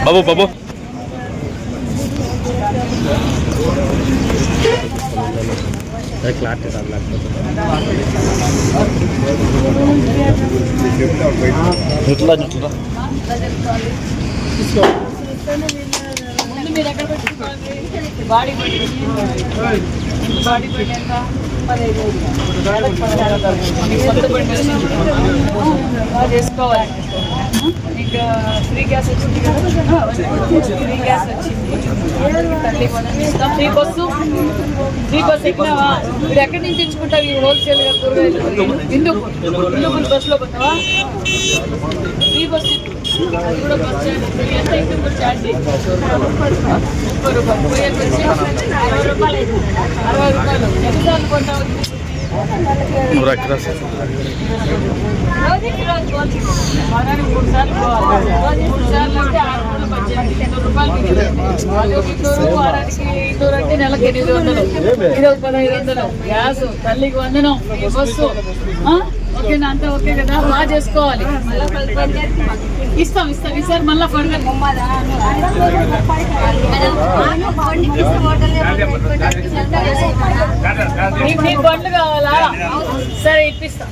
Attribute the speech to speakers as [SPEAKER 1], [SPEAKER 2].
[SPEAKER 1] బాబు బాబు clarity ఇట్లా
[SPEAKER 2] మీరు ఎక్కడ పెట్టుకోవాలి బాడీ పెట్టాక 15,000 చేసుకోవాలి. ఇంకా ఫ్రీ గ్యాస్ వచ్చింది కదా, ఫ్రీ గ్యాస్ వచ్చింది. ఫ్రీ బస్సు ఎక్కినావా? మీరు ఎక్కడి నుంచి తెచ్చుకుంటావు ఈ హోల్సేల్గా కూరగాయలు? హిందూపూర్ బస్సులో పోతావా? ఫ్రీ బస్సు అది కూడా బస్ ఛార్జ్ ఎంత అవుతుంది? ఛార్జ్ 30 రూపాయలు. పోయేకి వచ్చి 60 రూపాయలు. ఎన్నిసార్లు కొంటావు? వారానికి 3 సార్లు పోవాలి. 3 సార్లు అంటే 6 రూపాయలు వారానికి 200 అంటే నెలకి 800, ఇది 1500. గ్యాస్, తల్లికి వందనం, బస్సు. ఓకేనా? అంతా ఓకే కదా? బాగా చేసుకోవాలి. ఇస్తాం ఈసారి మళ్ళీ ఫర్దర్ నీకు బండ్లు కావాలా? సరే ఇప్పిస్తాం.